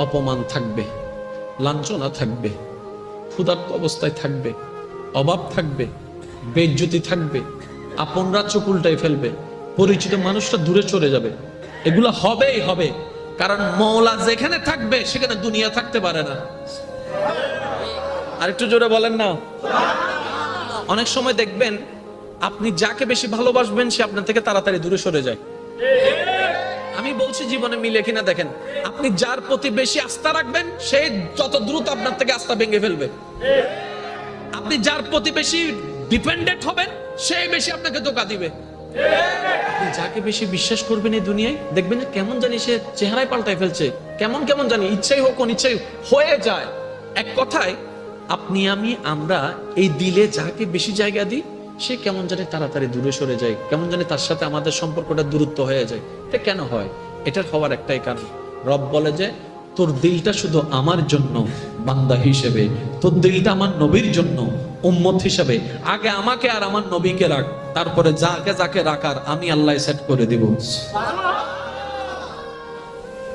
অপমান থাকবে, লাঞ্ছনা থাকবে, ক্ষুধার্ত অবস্থায় থাকবে, অভাব থাকবে, বেইজ্জতি থাকবে, আপনরা চোখ উল্টাই ফেলবে, পরিচিত মানুষটা দূরে চলে যাবে। এগুলো হবেই হবে, কারণ মওলা যেখানে থাকবে সেখানে দুনিয়া থাকতে পারে না। আর একটু জোরে বলেন না। অনেক সময় দেখবেন আপনি যাকে বেশি ভালোবাসবেন সে আপনার থেকে তাড়াতাড়ি দূরে সরে যায়। আমি বলছি জীবনে মিলে কিনা দেখেন, আপনি যার প্রতি বেশি আস্থা রাখবেন সে যত দ্রুত আপনার থেকে আস্থা ভেঙে ফেলবে। আপনি যার প্রতি বেশি ডিপেন্ডেন্ট হবেন সে বেশি আপনাকে ধোঁকা দিবে। আপনি যাকে বেশি বিশ্বাস করবেন এই দুনিয়ায় দেখবেন যে কেমন জানি সে চেহারায় পাল্টাই ফেলছে, কেমন কেমন জানি ইচ্ছাই হোক অনিচ্ছাই হয়ে যায়। এক কথায় আপনি আমরা এই দিলে যাকে বেশি জায়গা দিই সে কেমন জানি তাড়াতাড়ি দূরে সরে যায়, কেমন জানি তার সাথে আমাদের সম্পর্কটা দূরত্ব হয়ে যায়। এটা কেন হয়? এটার হওয়ার একটাই কারণ, রব বলে যে তোর দিলটা শুধু আমার জন্য বান্দা হিসেবে, তোর দিলটা আমার নবীর জন্য উম্মত হিসেবে, আগে আমাকে আর আমার নবীকে রাখ, তারপরে যাকে যাকে রাখার আমি আল্লাহ সেট করে দিব।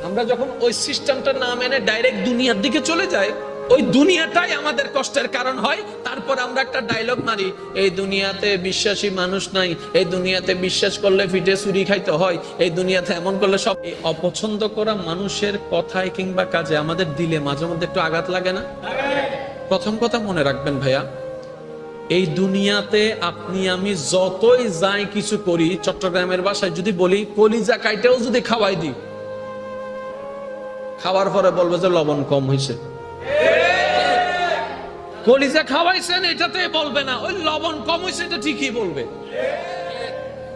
আমরা যখন ওই সিস্টেমটা না মেনে ডাইরেক্ট দুনিয়ার দিকে চলে যাই, ওই দুনিয়াটাই আমাদের কষ্টের কারণ হয়। তারপর আমরা একটা ডায়লগ মারি, এই দুনিয়াতে বিশ্বাসী মানুষ নাই, এই দুনিয়াতে বিশ্বাস করলে ফিটে চুরি খাইতে হয়, এই দুনিয়াতে এমন করলে সব। এই অপছন্দ করা মানুষের কথায় কিংবা কাজে আমাদের দিলে মাঝে মধ্যে একটু আঘাত লাগে না? প্রথম কথা মনে রাখবেন ভাইয়া, এই দুনিয়াতে আপনি আমি যতই যাই কিছু করি, চট্টগ্রামের ভাষায় যদি বলি কলিজা কাইটেও যদি খাওয়াই দিই, খাওয়ার পরে বলবে যে লবণ কম হয়েছে। কলিজা খাওয়াইছেন এটাতে বলবে না, ওই লবণ কম হয়েছে এটা ঠিকই বলবে।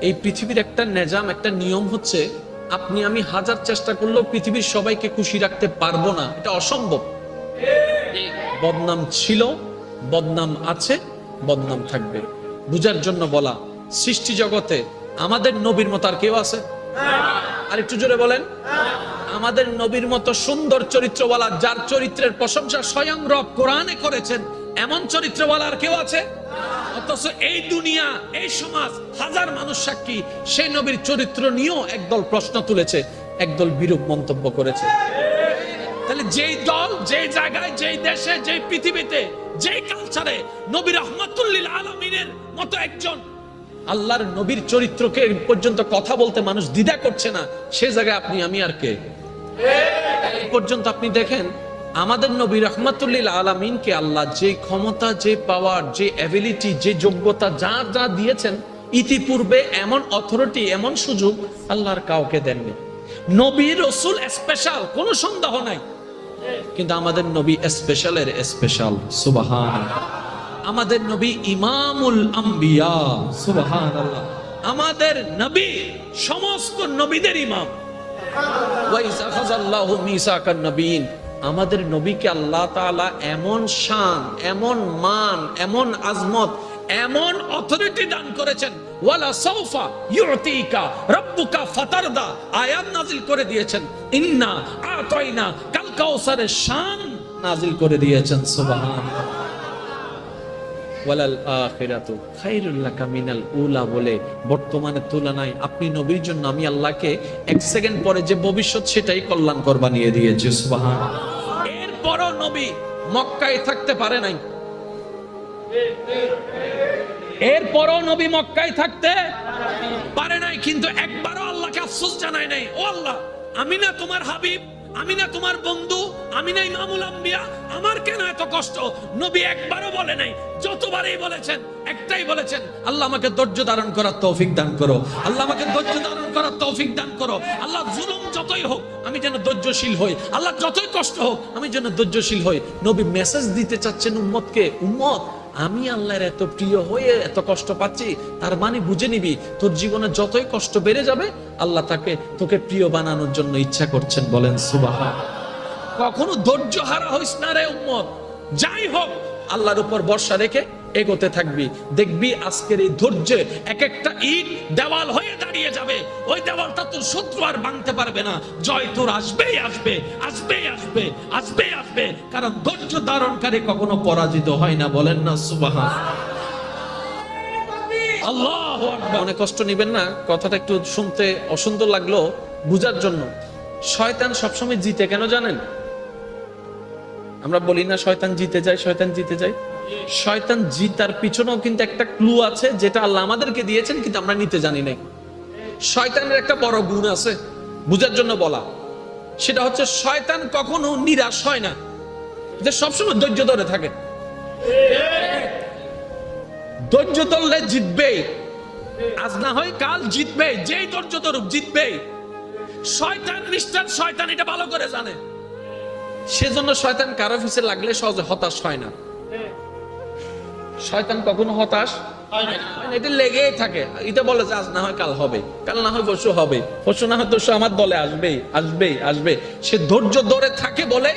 এই পৃথিবীর একটা নিজাম, একটা নিয়ম হচ্ছে আপনি আমি হাজার চেষ্টা করলেও পৃথিবীর সবাইকে খুশি রাখতে পারবো না, এটা অসম্ভব। বদনাম ছিল, বদনাম আছে, বদনাম থাকবে। বুঝার জন্য বলা, সৃষ্টি জগতে আমাদের নবীর মতো আর কেউ আছে? আর একটু জোরে বলেন। আমাদের নবীর মতো সুন্দর চরিত্রওয়ালা, যার চরিত্রের প্রশংসা স্বয়ং রব কোরআনে করেছেন, এমন চরিত্রওয়ালা আর কেউ আছে? অথচ এই দুনিয়া, এই সমাজ, হাজার মানুষ সাক্ষী সেই নবীর চরিত্র নিয়েও একদল প্রশ্ন তুলেছে, একদল বিরূপ মন্তব্য করেছে। তাহলে যেই দল, যেই জায়গায়, যেই দেশে, যেই পৃথিবীতে, যেই কালচারে নবী রাহমাতুল লিল আলামিনের মতো একজন আল্লাহর নবীর চরিত্রকে পর্যন্ত কথা বলতে মানুষ দ্বিধা করছে না, সে জায়গায় আপনি আমি আর কে? এই পর্যন্ত আপনি দেখেন আমাদের নবী রাহমাতুল লিল আলামিনকে আল্লাহ যে ক্ষমতা, যে পাওয়ার, যে অ্যাবিলিটি, যে যোগ্যতা যা যা দিয়েছেন, ইতিপূর্বে এমন অথরিটি, এমন সুযোগ আল্লাহর কাউকে দেননি। নবী রাসূল স্পেশাল, কোনো সন্দেহ নাই, কিন্তু আমাদের নবী স্পেশালের স্পেশাল। সুবহানাল্লাহ। আমাদের নবী ইমামুল আম্বিয়া। সুবহানাল্লাহ। আমাদের নবী সমস্ত নবীদের ইমাম। ওয়া ইযা খাযাল্লাহু মিসাকান নবিয়্যিন, আমাদের নবীকে আল্লাহ তাআলা এমন শান, এমন মান, এমন আজমত, এমন অথরিটি দান করেছেন, ওয়ালা সাউফা ইউতিকা রাব্বুকা ফাতারদা আয়াত নাজিল করে দিয়েছেন, ইন্না আতাইনা কাল কাউসারের শান নাজিল করে দিয়েছেন। সুবহানাল্লাহ। ওয়ালাল আখিরাতু খায়রুল লাকা মিনাল উলা বলে বর্তমানের তুলনায় আপনি নবীর জন্য আমি আল্লাহকে এক সেকেন্ড পরে যে ভবিষ্যৎ সেটাই কল্যাণকর বানিয়ে দিয়েছি। সুবহানাল্লাহ। এরপরও নবী মক্কায় থাকতে পারে নাই, এরপরও নবী মক্কায় থাকতে পারে নাই, কিন্তু একবারও আল্লাহকে আফসোস জানায় নাই, ও আল্লাহ আমি না তোমার হাবিব, আমি না তোমার বন্ধু, আমি না ইমামুল আম্বিয়া, আমার কেন এত কষ্ট? নবী একবারও বলে নাই, যতবারই বলেছেন একটাই বলেছেন, আল্লাহ আমাকে ধৈর্য ধারণ করার তৌফিক দান করো, আল্লাহ আমাকে ধৈর্য ধারণ করার তৌফিক দান করো। আল্লাহ জুলুম যতই হোক আমি যেন ধৈর্যশীল হই, আল্লাহ যতই কষ্ট হোক আমি যেন ধৈর্যশীল হই। নবী মেসেজ দিতে চাচ্ছেন উম্মতকে, উম্মত আমি আল্লাহর এত প্রিয় হয়ে এত কষ্ট পাচ্ছি, তার মানে বুঝে নিবি তোর জীবনে যতই কষ্ট বেড়ে যাবে আল্লাহ তোকে প্রিয় বানানোর জন্য ইচ্ছা করছেন। বলেন সুবহান। কখনো ধৈর্য হারা হইস না রে উম্মত, যাই হোক আল্লাহর উপর ভরসা রেখে এগোতে থাকবি, দেখবি আজকের এই ধৈর্যে এক একটা ইট দেওয়াল হয়ে দাঁড়িয়ে যাবে, ওই দেওয়ালটা তোর শত্রু আর ভাঙতে পারবে না, জয় তোর আসবেই আসবে, আসবেই আসবে, আসবেই আসবে, কারণ ধৈর্য ধারণকারী কখনো পরাজিত হয় না। বলেন না সুবহান। আল্লাহু আকবার। অনেক কষ্ট নেবেন না, কথাটা একটু শুনতে অসুন্দর লাগলো, বুঝার জন্য। শয়তান সবসময় জিতে কেন জানেন? আমরা বলি না শয়তান জিতে যায়, শয়তান জিতে যায়। শয়তান জিতার পিছনেও কিন্তু একটা ক্লু আছে, যেটা আল্লাহ আমাদেরকে দিয়েছেন, কিন্তু আমরা নিতে জানি না। শয়তানের একটা বড় গুণ আছে, বুঝার জন্য বলা। সেটা হচ্ছে শয়তান কখনো নিরাশ হয় না, যে সবসময় ধৈর্য ধরে থাকে। ধৈর্য ধরলে জিতবে, আজ না হয় কাল জিতবে, যেই ধৈর্য ধরুক জিতবে। শয়তান নিষ্ঠার শয়তান এটা ভালো করে জানে, সেজন্য শয়তান কারো পিছে লাগলে সহজে হতাশ হয় না। শয়তান কখনো হতাশ হয় না, এটা লেগেই থাকে। এটা বলে যে আজ না হয় কাল হবে, কাল না হয় পরশু হবে, পরশু না হয় তরশু আমার দলে আসবেই আসবেই আসবে। সে ধৈর্য ধরে থাকে বলে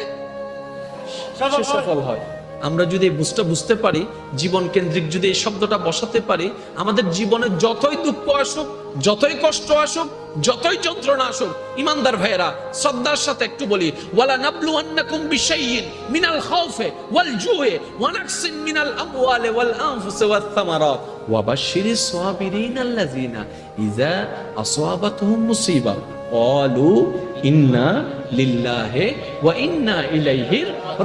সে সফল হয়। আমরা যদি এই বুঝতে পারি, জীবন কেন্দ্রিক যদি এই শব্দটা বসাতে পারি, আমাদের জীবনে যতই দুঃখ আসুক, যতই কষ্ট আসুক, যতই যন্ত্রণা আসুক, ইমানদার ভাইয়েরা শ্রদ্ধার সাথে একটু বলি, ওয়ালা নাবলুওয়ান্নাকুম বিশাইইন মিনাল খাউফি ওয়াল জুই ওয়া নাকসিন মিনাল আমওয়ালি ওয়াল আনফুসি ওয়াত থামারাত ওয়া বাশশিরিস সাবিরিনাল্লাযিনা ইযা আসাবাতহুম মুসিবা ক্বালু ইন্না লিল্লাহি ওয়া ইন্না ইলাইহি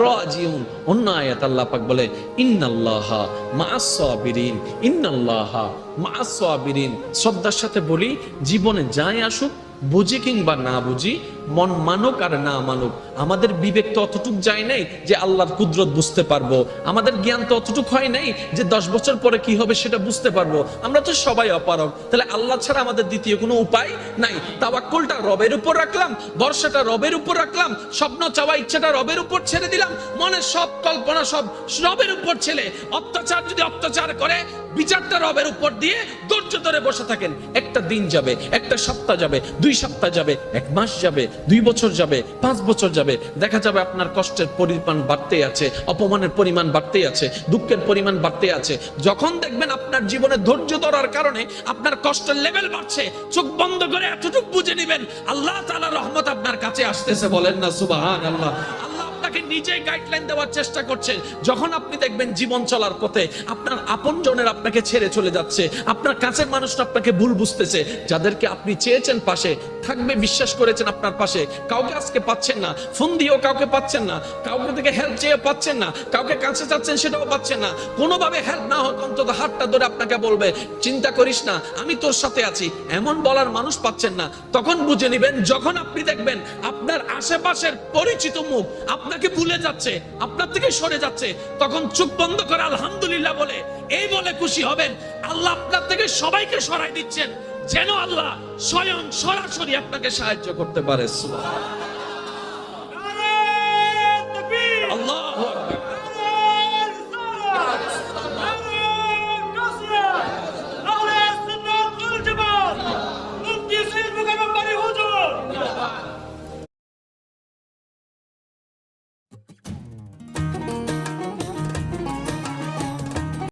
রাজিউন। অন্য আয়াত আল্লাহ পাক বলে ইন্নাল্লাহা মাআস সাবিরিন, ইন্নাল্লাহা মাআস সাবিরিন। শ্রদ্ধার সাথে বলি, জীবনে যাই আসুক, বুঝি কিংবা না বুঝি, মন মানুক আর না মানুক, আমাদের বিবেক তো অতটুক যায় নাই যে আল্লাহর কুদরত বুঝতে পারবো। আমাদের জ্ঞান তো অতটুক হয় নাই যে 10 বছর পরে কি হবে সেটা বুঝতে পারবো। আমরা তো সবাই অপারগ। তাহলে আল্লাহ ছাড়া আমাদের দ্বিতীয় কোনো উপায় নাই। তাওয়াক্কুলটা রবের উপর রাখলাম, ভরসাটা রবের উপর রাখলাম, স্বপ্ন চাওয়া ইচ্ছাটা রবের উপর ছেড়ে দিলাম, মনের সব কল্পনা সব রবের উপর ছেড়ে, অত্যাচার যদি অত্যাচার করে বিচারটা রবের উপর দিয়ে ধৈর্য ধরে বসে থাকেন। একটা দিন যাবে, একটা সপ্তাহ যাবে, 2 সপ্তাহ যাবে, 1 মাস যাবে, 2 বছর যাবে, 5 বছর যাবে, দেখা যাবে আপনার কষ্টের পরিমাণ বাড়তে আছে, অপমানের পরিমাণ বাড়তে আছে, দুঃখের পরিমাণ বাড়তে আছে। যখন দেখবেন আপনার জীবনে ধৈর্য ধরার কারণে আপনার কষ্টের লেভেল বাড়ছে, চোখ বন্ধ করে এতটুকু বুঝে নেবেন আল্লাহ তাআলার রহমত আপনার কাছে আসতেছে। বলেন না সুবহানাল্লাহ। আল্লাহ আপনাকে নিজেই গাইডলাইন দেওয়ার চেষ্টা করছে। যখন আপনি দেখবেন জীবন চলার পথে আপনার আপনজনের আপনাকে ছেড়ে চলে যাচ্ছে, আপনার কাছের মানুষরা আপনাকে ভুল বুঝতেছে, যাদেরকে আপনি চেয়েছেন পাশে থাকবে, বিশ্বাস করেছেন আপনার পাশে, কাউকে আজকে পাচ্ছেন না, ফোন দিয়েও কাউকে পাচ্ছেন না, কাউকে থেকে হেল্প চেয়ে পাচ্ছেন না, কাউকে কাছে চাচ্ছেন সেটাও পাচ্ছেন না, কোনোভাবে হেল্প না হোক অন্তত হাতটা ধরে আপনাকে বলবে চিন্তা করিস না, আমি তোর সাথে আছি, এমন বলার মানুষ পাচ্ছেন না। তখন বুঝে নেবেন, যখন আপনি দেখবেন আপনার আশেপাশের পরিচিত মুখ আপনাকে ভুলে যাচ্ছে, আপনার থেকে সরে যাচ্ছে, তখন চোখ বন্ধ করে আলহামদুলিল্লাহ বলে এই বলে খুশি হবেন আল্লাহ আপনার থেকে সবাইকে সরাই দিচ্ছেন, যেন আল্লাহ স্বয়ং সরাসরি আপনাকে সাহায্য করতে পারে। সুবহানাল্লাহ।